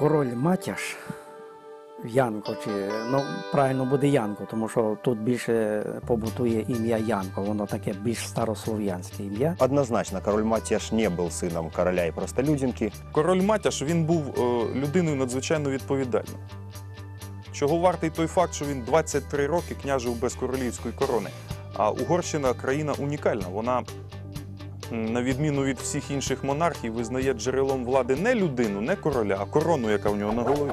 король Матяш, Янко, чи, ну, правильно буде Янко, тому що тут більше побутує ім'я Янко, воно таке більш старослов'янське ім'я. Однозначно, король Матяш не був сином короля і простолюдинки. Король Матяш, він був людиною надзвичайно відповідальною. Чого вартий той факт, що він 23 роки княжив без королівської корони. А Угорщина – країна унікальна. Вона, на відміну від всіх інших монархій, визнає джерелом влади не людину, не короля, а корону, яка в нього на голові.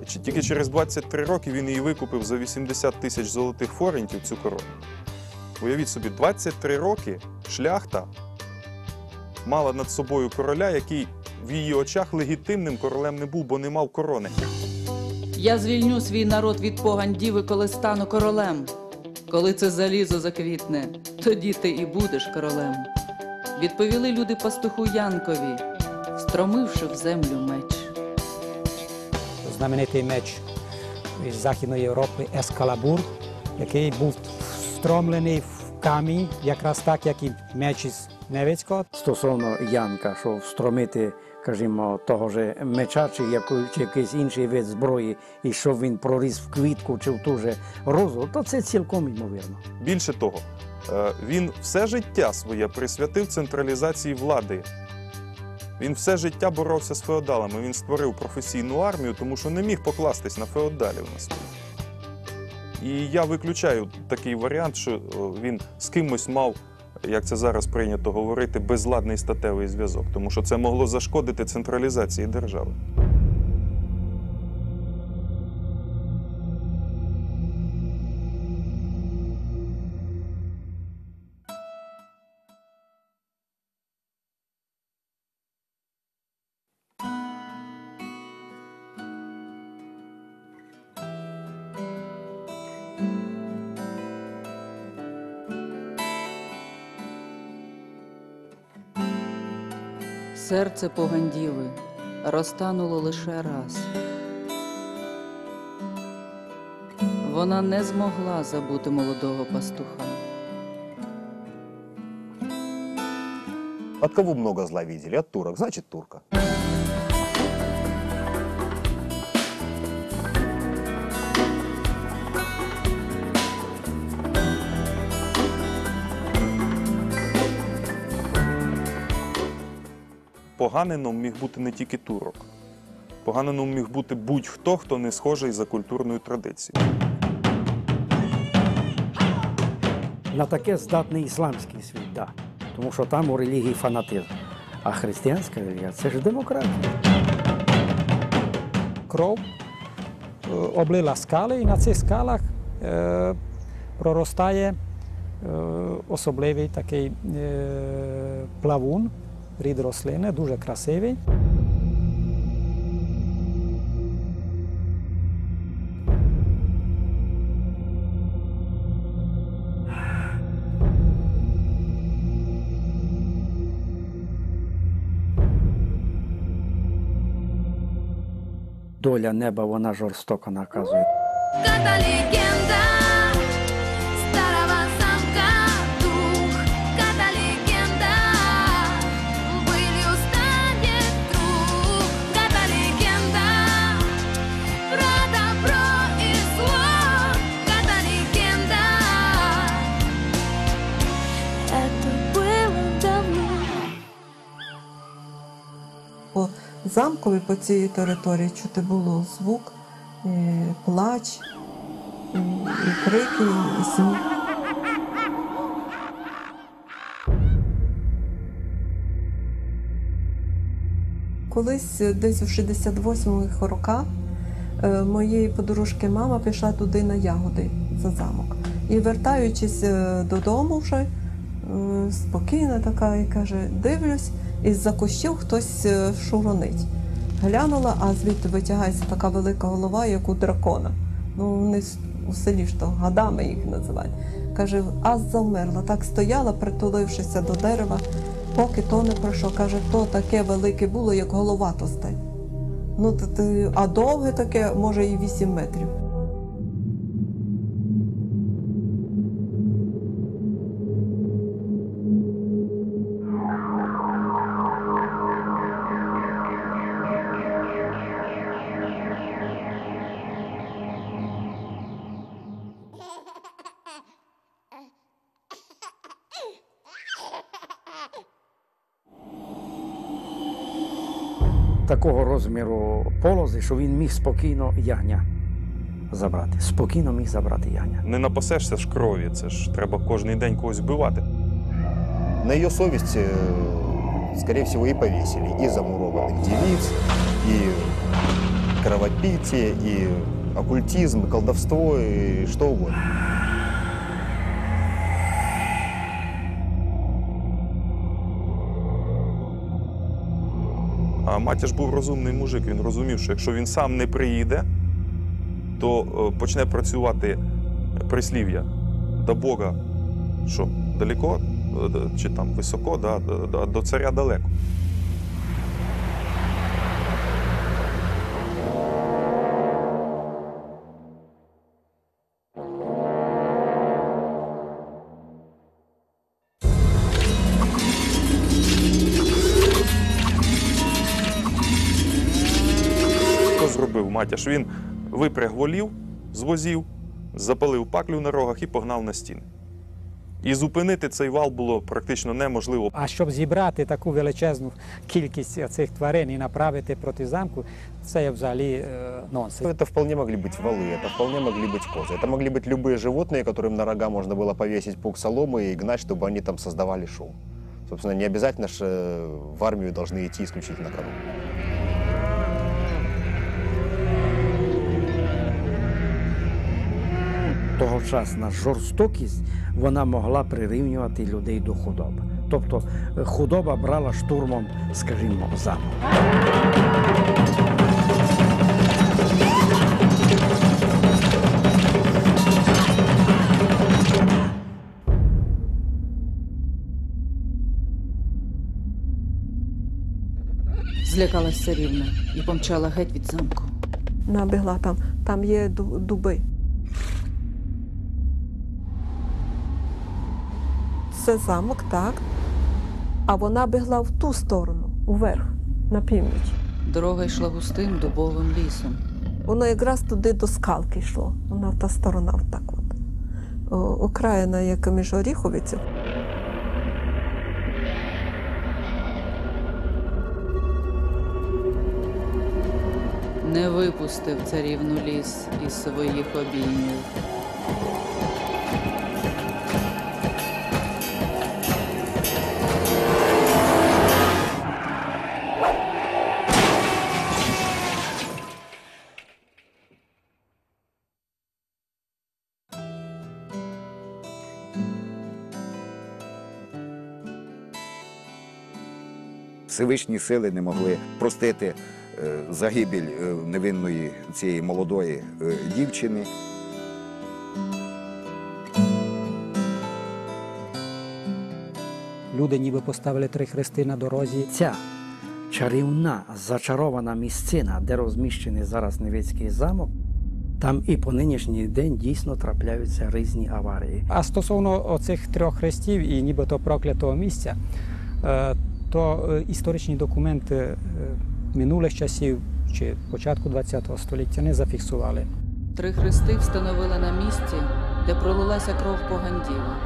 Тільки через 23 роки він її викупив за 80 тисяч золотих форентів, цю корону. Уявіть собі, 23 роки шляхта мала над собою короля, який в її очах легітимним королем не був, бо не мав корони. Я звільню свій народ від погань діви, коли стану королем. Коли це залізо заквітне, тоді ти і будеш королем. Відповіли люди пастуху Янкові, встромивши в землю меч. Знаменитий меч із Західної Європи Ескалабур, який був встромлений в камінь, якраз так, як і меч із Невицького. Стосовно Янка, що встромити, кажімо, того ж меча чи якийсь інший вид зброї, і щоб він проріс в квітку чи в ту же розу, то це цілком ймовірно. Більше того, він все життя своє присвятив централізації влади. Він все життя боровся з феодалами, він створив професійну армію, тому що не міг покластись на феодалів на свої. І я виключаю такий варіант, що він з кимось мав, як це зараз прийнято говорити, безладний статевий зв'язок, тому що це могло зашкодити централізації держави. Серце погандіви розтануло лише раз. Вона не змогла забути молодого пастуха. От кого много зла видели? От турок. Значит, турка. Поганином міг бути не тільки турок. Поганином міг бути будь-хто, хто не схожий за культурною традицією. На таке здатний ісламський світ, да. Тому що там у релігії фанатизм. А християнська релігія – це ж демократія. Кров облила скали, і на цих скалах проростає особливий такий плавун, рід рослини, дуже красивий. Доля неба, вона жорстоко наказує. Кота легенда старого замка, дух, кота легенда, былью станет друг, кота легенда, про добро и зло, кота легенда, это было давно. По замкові, по цій території чути було звук, плач, і крики, і сміх. Колись десь у 68-х роках моєї подружки мама пішла туди на ягоди за замок. І вертаючись додому вже, спокійна така, і каже, дивлюсь, із-за кущів хтось шуронить. Глянула, а звідти витягається така велика голова, як у дракона. Ну, вони у селі ж то гадами їх називають. Каже, аж завмерла, так стояла, притулившися до дерева, поки то не пройшло. Каже, то таке велике було, як голова тостей. Ну, а довге таке, може, і 8 метрів. такого розміру полози, що він міг спокійно ягня забрати. Спокійно міг забрати ягня. Не напасешся ж крові, це ж треба кожен день когось вбивати. На ее совесть, скорее всего, и повесили и замурованных девиц, и кровопитие, и оккультизм, и колдовство, и что угодно. А Матяш був розумний мужик, він розумів, що якщо він сам не приїде, то почне працювати прислів'я до Бога, що далеко, чи там високо, да, до царя далеко. Що зробив Матяш? Він випряг волів з возів, запалив паклю на рогах і погнав на стіни. І зупинити цей вал було практично неможливо. А щоб зібрати таку величезну кількість цих тварин і направити проти замку, це є взагалі нонсенс. Это вполне могли быть валы, это вполне могли быть козы. Это могли быть любые животные, которым на рога можно было повесить пук соломы и гнать, чтобы они там создавали шоу. Собственно, не обязательно же в армию должны идти исключительно коровы. Тогочасна жорстокість, вона могла прирівнювати людей до худоби. Тобто худоба брала штурмом, скажімо, замок. Злякалась царівна і помчала геть від замку. Набігла там є дуби. Це замок, так. А вона бігла в ту сторону, уверх, на північ. Дорога йшла густим дубовим лісом. Воно якраз туди до скалки йшло. Вона та сторона отак от. Окраїна, як між Оріховиців. Не випустив царівну ліс із своїх обіймів. Всевишні сили не могли простити загибель невинної цієї молодої дівчини. Люди ніби поставили 3 хрести на дорозі. Ця чарівна, зачарована місцина, де розміщений зараз Невецький замок, там і по нинішній день дійсно трапляються різні аварії. А стосовно оцих 3 хрестів і нібито проклятого місця, то історичні документи минулих часів чи початку ХХ століття не зафіксували. 3 хрести встановили на місці, де пролилася кров Погандіва.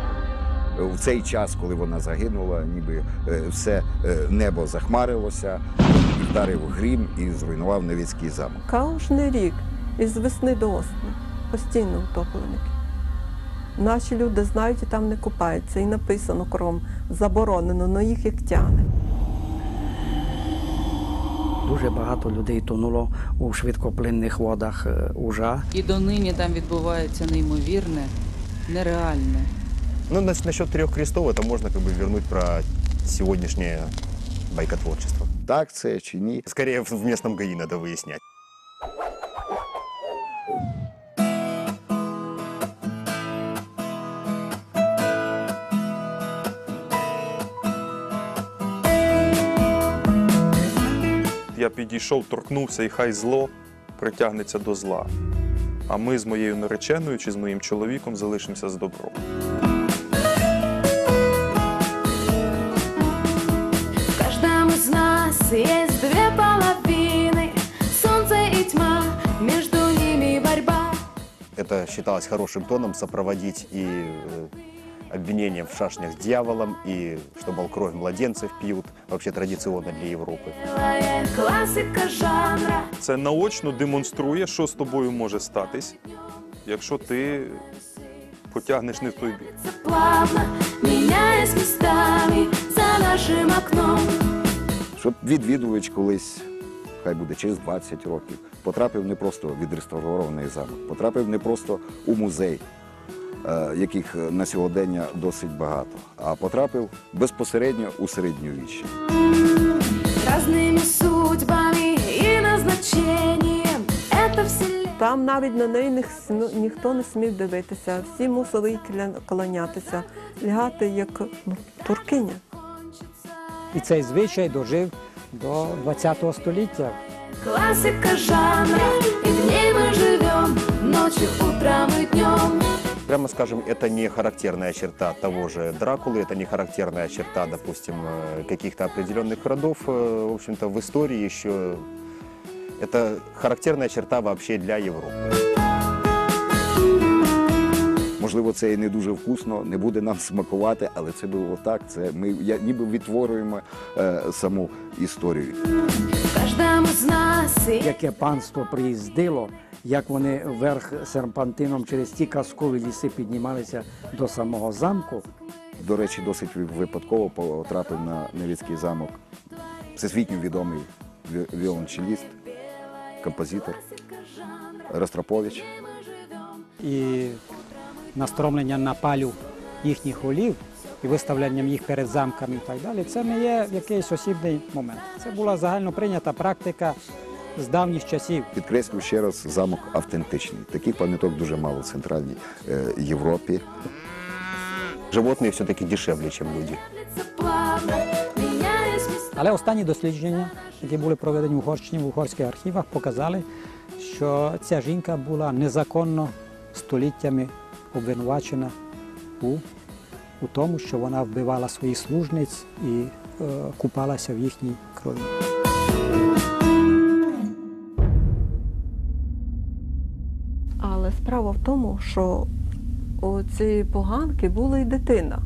В цей час, коли вона загинула, ніби все небо захмарилося, і вдарив грім і зруйнував Невецький замок. Кожний рік, із весни до осені, постійно утопленики. Наші люди знають і там не купаються. І написано кругом заборонено, але їх як тягне. Дуже багато людей тонуло у швидкоплинних водах Ужа. І донині там відбувається неймовірне, нереальне. Ну, насчет 3 крестов это можно как бы вернуть про сегодняшнее байкотворчество. Так це чи ні? Скорее в местном ГАИ надо выяснять. Я підійшов, торкнувся, і хай зло притягнеться до зла. А ми з моєю нареченою чи з моїм чоловіком залишимося з добром. В каждом из нас есть 2 половины, солнце и тьма, между ними борьба. Это считалось хорошим тоном сопроводить и обвинением в шашнях с дьяволом и что, мол, кровь младенцев пьют, вообще традиционно для Европы. Класика жанра. Це наочно демонструє, що з тобою може статись, якщо ти потягнеш не в той бік. Плавно меняясь местами за нашим окном. Щоб відвідувач колись, хай буде через 20 років, потрапив не просто в відреставрований замок, потрапив не просто у музей, яких на сьогодення досить багато, а потрапив безпосередньо у середньовіччя. Разными судьбами и назначением это вселенная. Там навіть на неї ніхто не смів дивитися, всі мусили їй кланятися, лягати як туркиня. І цей звичай дожив до ХХ століття. Классика жанра, и в ней мы живем ночью, утром и днем. Прямо скажем, это не характерная черта того же Дракулы, это не характерная черта, допустим, каких-то определенных родов, в общем-то, в истории еще. Это характерная черта вообще для Европы. Можливо, це і не дуже вкусно, не буде нам смакувати, але це було так. Ми ніби відтворюємо саму історію. Каждому з нас є Яке панство приїздило, як вони вверх серпантином через ті казкові ліси піднімалися до самого замку. До речі, досить випадково потрапив на Невицький замок всесвітньо відомий віолончеліст, композитор Ростропович. І настромлення на палю їхніх голів і виставленням їх перед замками і так далі, це не є якийсь осібний момент. Це була загально прийнята практика з давніх часів. Підкреслю ще раз, замок автентичний. Таких пам'яток дуже мало в Центральній Європі. Животные все-таки дешевле, чем люди. плавно, меняясь местами. Але останні дослідження, які були проведені в Угорщині, в угорських архівах, показали, що ця жінка була незаконно століттями обвинувачена у тому, що вона вбивала своїх служниць і купалася в їхній крові. Але справа в тому, що у цієї поганки була й дитина.